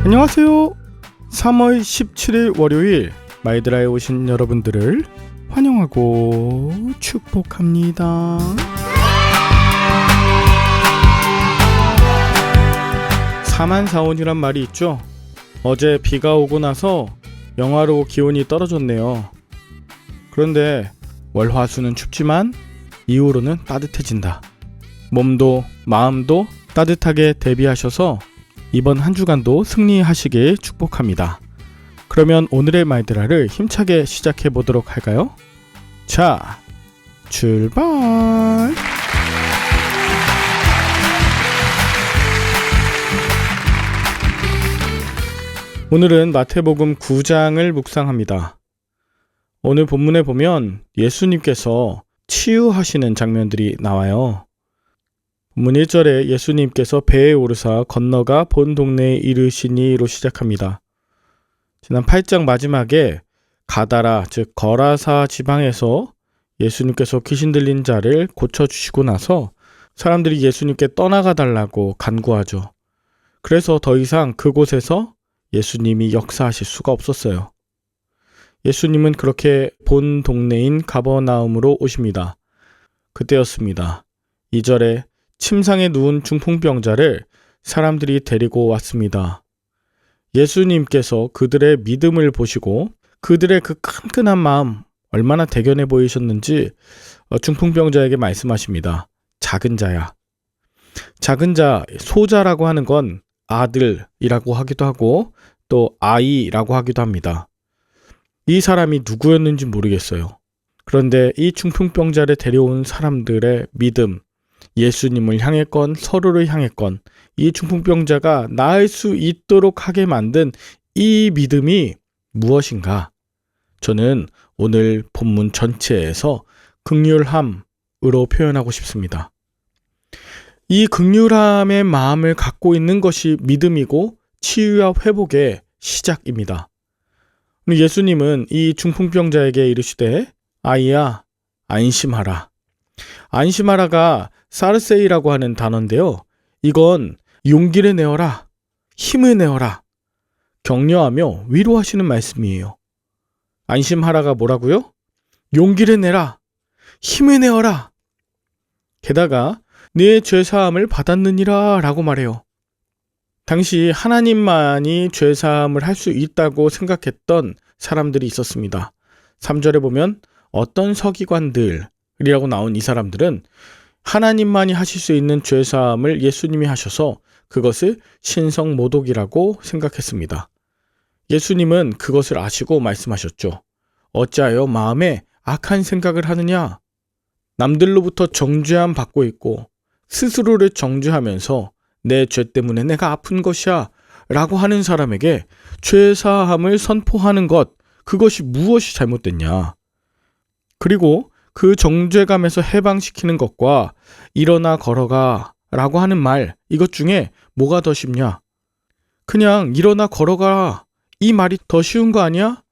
안녕하세요. 3월 17일 월요일 마이드라에 오신 여러분들을 환영하고 축복합니다. 사만사온이란 말이 있죠. 어제 비가 오고 나서 영하로 기온이 떨어졌네요. 그런데 월화수는 춥지만 이후로는 따뜻해진다. 몸도 마음도 따뜻하게 대비하셔서 이번 한 주간도 승리하시길 축복합니다. 그러면 오늘의 마이드라를 힘차게 시작해 보도록 할까요? 자, 출발! 오늘은 마태복음 9장을 묵상합니다. 오늘 본문에 보면 예수님께서 치유하시는 장면들이 나와요. 본문 1절에 예수님께서 배에 오르사 건너가 본 동네에 이르시니로 시작합니다. 지난 8장 마지막에 가다라 즉 거라사 지방에서 예수님께서 귀신 들린 자를 고쳐주시고 나서 사람들이 예수님께 떠나가 달라고 간구하죠. 그래서 더 이상 그곳에서 예수님이 역사하실 수가 없었어요. 예수님은 그렇게 본 동네인 가버나움으로 오십니다. 그때였습니다. 2절에 침상에 누운 중풍병자를 사람들이 데리고 왔습니다. 예수님께서 그들의 믿음을 보시고 그들의 그 끈끈한 마음 얼마나 대견해 보이셨는지 중풍병자에게 말씀하십니다. 작은 자야. 작은 자, 소자라고 하는 건 아들이라고 하기도 하고 또 아이라고 하기도 합니다. 이 사람이 누구였는지 모르겠어요. 그런데 이 중풍병자를 데려온 사람들의 믿음, 예수님을 향했건 서로를 향했건 이 중풍병자가 나을 수 있도록 하게 만든 이 믿음이 무엇인가? 저는 오늘 본문 전체에서 긍휼함으로 표현하고 싶습니다. 이 긍휼함의 마음을 갖고 있는 것이 믿음이고 치유와 회복의 시작입니다. 예수님은 이 중풍병자에게 이르시되 아이야 안심하라. 안심하라가 사르세이라고 하는 단어인데요. 이건 용기를 내어라, 힘을 내어라, 격려하며 위로하시는 말씀이에요. 안심하라가 뭐라고요? 용기를 내라, 힘을 내어라. 게다가 네 죄사함을 받았느니라 라고 말해요. 당시 하나님만이 죄사함을 할 수 있다고 생각했던 사람들이 있었습니다. 3절에 보면 어떤 서기관들이라고 나온 이 사람들은 하나님만이 하실 수 있는 죄사함을 예수님이 하셔서 그것을 신성모독이라고 생각했습니다. 예수님은 그것을 아시고 말씀하셨죠. 어찌하여 마음에 악한 생각을 하느냐? 남들로부터 정죄함 받고 있고 스스로를 정죄하면서 내 죄 때문에 내가 아픈 것이야 라고 하는 사람에게 죄사함을 선포하는 것, 그것이 무엇이 잘못됐냐? 그리고 그 정죄감에서 해방시키는 것과 일어나 걸어가 라고 하는 말, 이것 중에 뭐가 더 쉽냐? 그냥 일어나 걸어가, 이 말이 더 쉬운 거 아니야?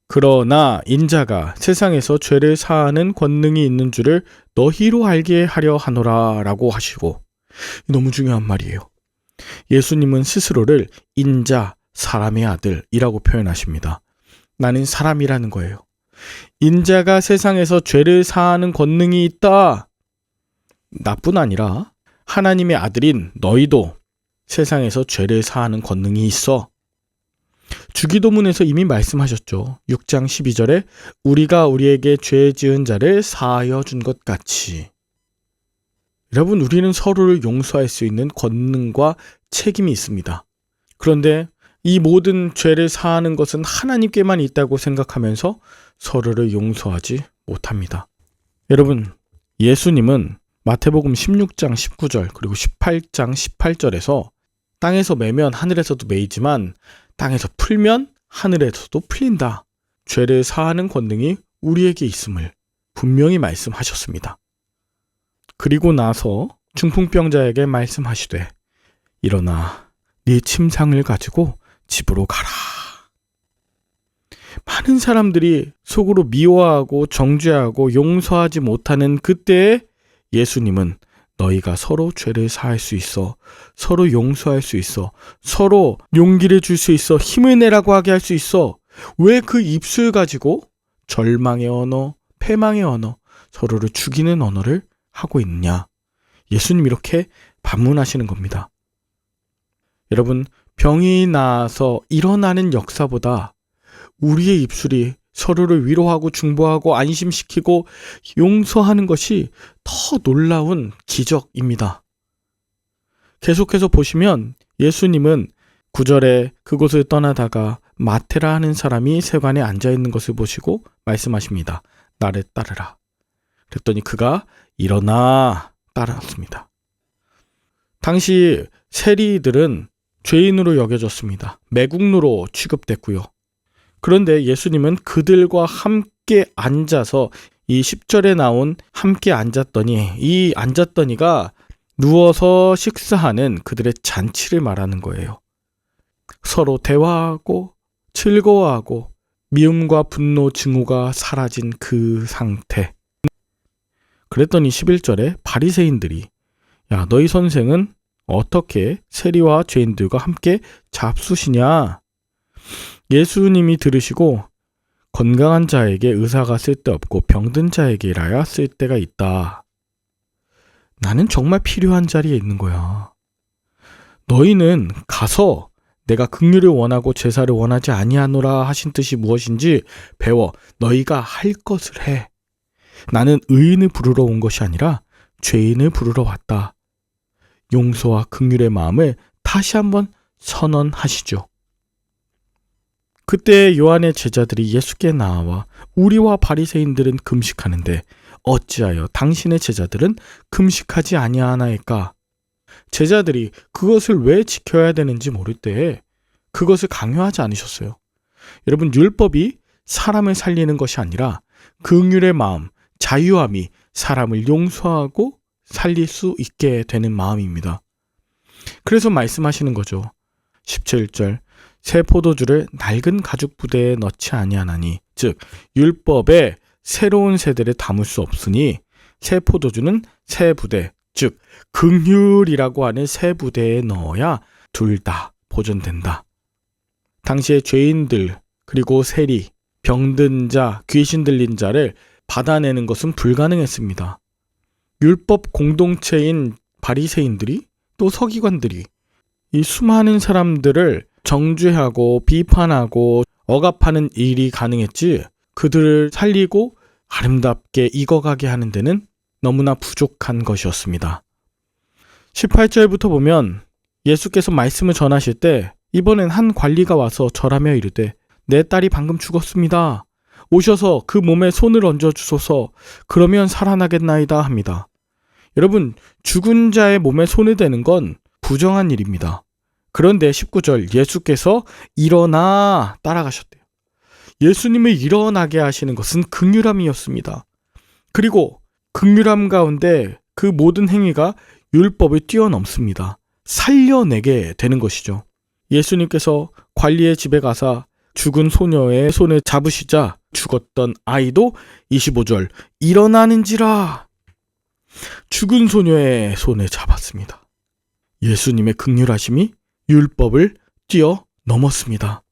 그러나 인자가 세상에서 죄를 사하는 권능이 있는 줄을 너희로 알게 하려 하노라 라고 하시고, 너무 중요한 말이에요. 예수님은 스스로를 인자, 사람의 아들이라고 표현하십니다. 나는 사람이라는 거예요. 인자가 세상에서 죄를 사하는 권능이 있다. 나뿐 아니라 하나님의 아들인 너희도 세상에서 죄를 사하는 권능이 있어. 주기도문에서 이미 말씀하셨죠. 6장 12절에 우리가 우리에게 죄 지은 자를 사하여 준 것 같이. 여러분, 우리는 서로를 용서할 수 있는 권능과 책임이 있습니다. 그런데 이 모든 죄를 사하는 것은 하나님께만 있다고 생각하면서 서로를 용서하지 못합니다. 여러분, 예수님은 마태복음 16장 19절 그리고 18장 18절에서 땅에서 매면 하늘에서도 매이지만 땅에서 풀면 하늘에서도 풀린다. 죄를 사하는 권능이 우리에게 있음을 분명히 말씀하셨습니다. 그리고 나서 중풍병자에게 말씀하시되 일어나 네 침상을 가지고 집으로 가라. 많은 사람들이 속으로 미워하고 정죄하고 용서하지 못하는 그때에 예수님은 너희가 서로 죄를 사할 수 있어, 서로 용서할 수 있어, 서로 용기를 줄 수 있어, 힘을 내라고 하게 할 수 있어. 왜 그 입술 가지고 절망의 언어, 패망의 언어, 서로를 죽이는 언어를 하고 있느냐? 예수님 이렇게 반문하시는 겁니다. 여러분, 병이 나서 일어나는 역사보다 우리의 입술이 서로를 위로하고 중보하고 안심시키고 용서하는 것이 더 놀라운 기적입니다. 계속해서 보시면 예수님은 9절에 그곳을 떠나다가 마테라 하는 사람이 세관에 앉아있는 것을 보시고 말씀하십니다. 나를 따르라. 그랬더니 그가 일어나 따랐습니다. 당시 세리들은 죄인으로 여겨졌습니다. 매국노로 취급됐고요. 그런데 예수님은 그들과 함께 앉아서 이 10절에 나온 함께 앉았더니, 이 앉았더니가 누워서 식사하는 그들의 잔치를 말하는 거예요. 서로 대화하고 즐거워하고 미움과 분노, 증오가 사라진 그 상태. 그랬더니 11절에 바리새인들이 야, 너희 선생은 어떻게 세리와 죄인들과 함께 잡수시냐? 예수님이 들으시고 건강한 자에게 의사가 쓸데없고 병든 자에게라야 쓸데가 있다. 나는 정말 필요한 자리에 있는 거야. 너희는 가서 내가 긍휼을 원하고 제사를 원하지 아니하노라 하신 뜻이 무엇인지 배워 너희가 할 것을 해. 나는 의인을 부르러 온 것이 아니라 죄인을 부르러 왔다. 용서와 긍휼의 마음을 다시 한번 선언하시죠. 그때 요한의 제자들이 예수께 나와 우리와 바리새인들은 금식하는데 어찌하여 당신의 제자들은 금식하지 아니하나이까? 제자들이 그것을 왜 지켜야 되는지 모를 때에 그것을 강요하지 않으셨어요. 여러분, 율법이 사람을 살리는 것이 아니라 긍휼의 마음, 자유함이 사람을 용서하고 살릴 수 있게 되는 마음입니다. 그래서 말씀하시는 거죠. 17절 새 포도주를 낡은 가죽 부대에 넣지 아니하나니, 즉 율법에 새로운 세대를 담을 수 없으니 새 포도주는 새 부대, 즉 긍휼이라고 하는 새 부대에 넣어야 둘 다 보존된다. 당시에 죄인들, 그리고 세리, 병든 자, 귀신 들린 자를 받아내는 것은 불가능했습니다. 율법 공동체인 바리새인들이 또 서기관들이 이 수많은 사람들을 정죄하고 비판하고 억압하는 일이 가능했지, 그들을 살리고 아름답게 익어가게 하는 데는 너무나 부족한 것이었습니다. 18절부터 보면 예수께서 말씀을 전하실 때 이번엔 한 관리가 와서 절하며 이르되 내 딸이 방금 죽었습니다. 오셔서 그 몸에 손을 얹어 주소서. 그러면 살아나겠나이다 합니다. 여러분, 죽은 자의 몸에 손을 대는 건 부정한 일입니다. 그런데 19절 예수께서 일어나 따라가셨대요. 예수님을 일어나게 하시는 것은 긍휼함이었습니다. 그리고 긍휼함 가운데 그 모든 행위가 율법을 뛰어넘습니다. 살려내게 되는 것이죠. 예수님께서 관리의 집에 가서 죽은 소녀의 손을 잡으시자 죽었던 아이도 25절 일어나는지라 죽은 소녀의 손을 잡았습니다. 예수님의 긍휼하심이 율법을 뛰어넘었습니다.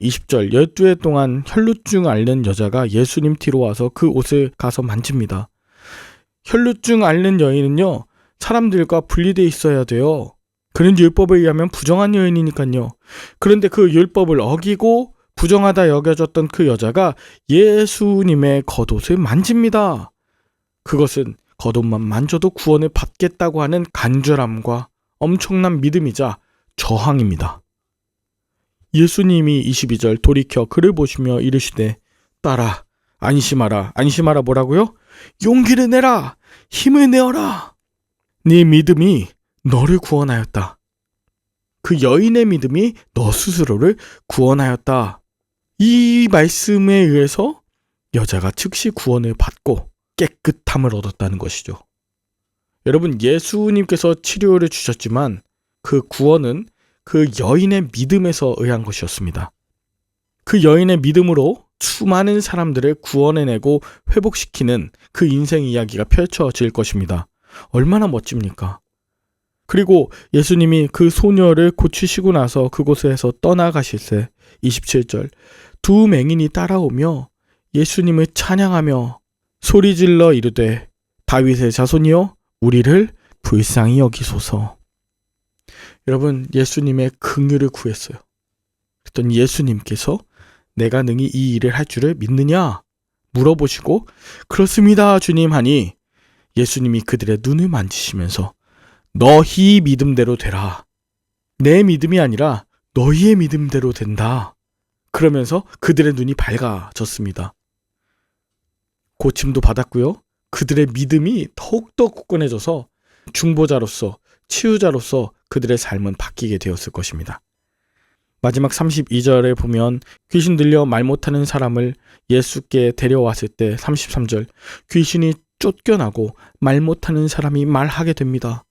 20절 12해 동안 혈루증 앓는 여자가 예수님 뒤로 와서 그 옷을 가서 만집니다. 혈루증 앓는 여인은요, 사람들과 분리되어 있어야 돼요. 그는 율법에 의하면 부정한 여인이니까요. 그런데 그 율법을 어기고 부정하다 여겨졌던 그 여자가 예수님의 겉옷을 만집니다. 그것은 겉옷만 만져도 구원을 받겠다고 하는 간절함과 엄청난 믿음이자 저항입니다. 예수님이 22절 돌이켜 그를 보시며 이르시되 딸아 안심하라. 안심하라 뭐라고요? 용기를 내라. 힘을 내어라. 네 믿음이 너를 구원하였다. 그 여인의 믿음이 너 스스로를 구원하였다. 이 말씀에 의해서 여자가 즉시 구원을 받고 깨끗함을 얻었다는 것이죠. 여러분, 예수님께서 치료를 주셨지만 그 구원은 그 여인의 믿음에서 의한 것이었습니다. 그 여인의 믿음으로 수많은 사람들을 구원해내고 회복시키는 그 인생 이야기가 펼쳐질 것입니다. 얼마나 멋집니까? 그리고 예수님이 그 소녀를 고치시고 나서 그곳에서 떠나가실새 27절 두 맹인이 따라오며 예수님을 찬양하며 소리질러 이르되 다윗의 자손이여 우리를 불쌍히 여기소서. 여러분, 예수님의 긍휼을 구했어요. 그랬더니 예수님께서 내가 능히 이 일을 할 줄을 믿느냐? 물어보시고 그렇습니다 주님 하니 예수님이 그들의 눈을 만지시면서 너희 믿음대로 되라. 내 믿음이 아니라 너희의 믿음대로 된다. 그러면서 그들의 눈이 밝아졌습니다. 고침도 받았고요. 그들의 믿음이 더욱더 굳건해져서 중보자로서 치유자로서 그들의 삶은 바뀌게 되었을 것입니다. 마지막 32절에 보면 귀신 들려 말 못하는 사람을 예수께 데려왔을 때 33절 귀신이 쫓겨나고 말 못하는 사람이 말하게 됩니다.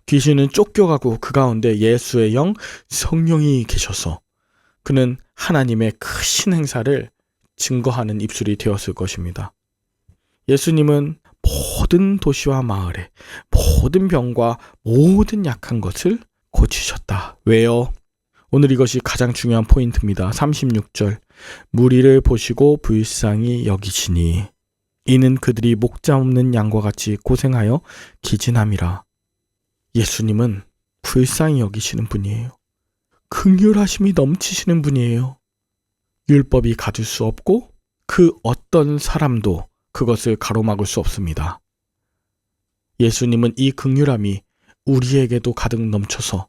귀신은 쫓겨가고 그 가운데 예수의 영 성령이 계셔서 그는 하나님의 크신 행사를 증거하는 입술이 되었을 것입니다. 예수님은 모든 도시와 마을에 모든 병과 모든 약한 것을 고치셨다. 왜요? 오늘 이것이 가장 중요한 포인트입니다. 36절 무리를 보시고 불쌍히 여기시니 이는 그들이 목자 없는 양과 같이 고생하여 기진함이라. 예수님은 불쌍히 여기시는 분이에요. 긍휼하심이 넘치시는 분이에요. 율법이 가질 수 없고 그 어떤 사람도 그것을 가로막을 수 없습니다. 예수님은 이 긍휼함이 우리에게도 가득 넘쳐서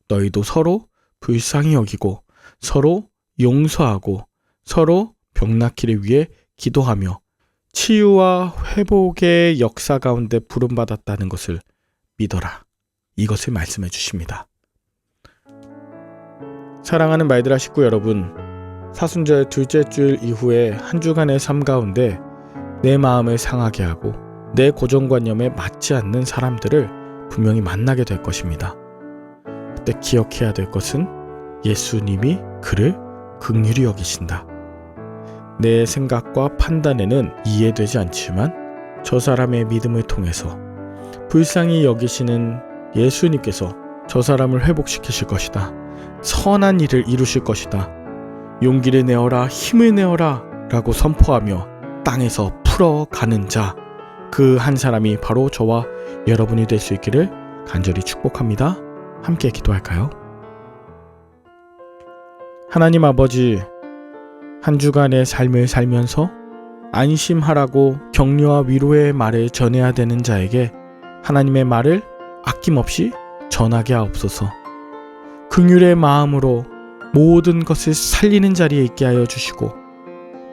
너희도 서로 불쌍히 여기고 서로 용서하고 서로 병낫기를 위해 기도하며 치유와 회복의 역사 가운데 부름받았다는 것을 믿어라. 이것을 말씀해 주십니다. 사랑하는 말들아 식구 여러분, 사순절 둘째 주일 이후에 한 주간의 삶 가운데 내 마음을 상하게 하고 내 고정관념에 맞지 않는 사람들을 분명히 만나게 될 것입니다. 그때 기억해야 될 것은 예수님이 그를 긍휼히 여기신다. 내 생각과 판단에는 이해되지 않지만 저 사람의 믿음을 통해서 불쌍히 여기시는 예수님께서 저 사람을 회복시키실 것이다. 선한 일을 이루실 것이다. 용기를 내어라, 힘을 내어라 라고 선포하며 땅에서 풀어가는 자, 그 한 사람이 바로 저와 여러분이 될 수 있기를 간절히 축복합니다. 함께 기도할까요? 하나님 아버지, 한 주간의 삶을 살면서 안심하라고 격려와 위로의 말을 전해야 되는 자에게 하나님의 말을 아낌없이 전하게 하옵소서. 긍휼의 마음으로 모든 것을 살리는 자리에 있게 하여 주시고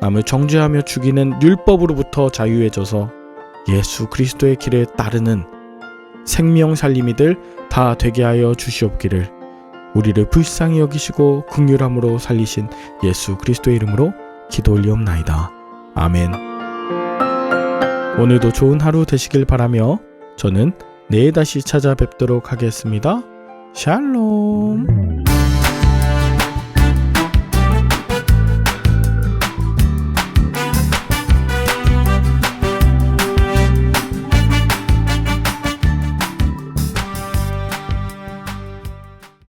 남을 정죄하며 죽이는 율법으로부터 자유해져서 예수 그리스도의 길을 따르는 생명 살림이들 다 되게 하여 주시옵기를 우리를 불쌍히 여기시고 긍휼함으로 살리신 예수 그리스도의 이름으로 기도 올리옵나이다. 아멘. 오늘도 좋은 하루 되시길 바라며 저는 내일 다시 찾아뵙도록 하겠습니다. 샬롬.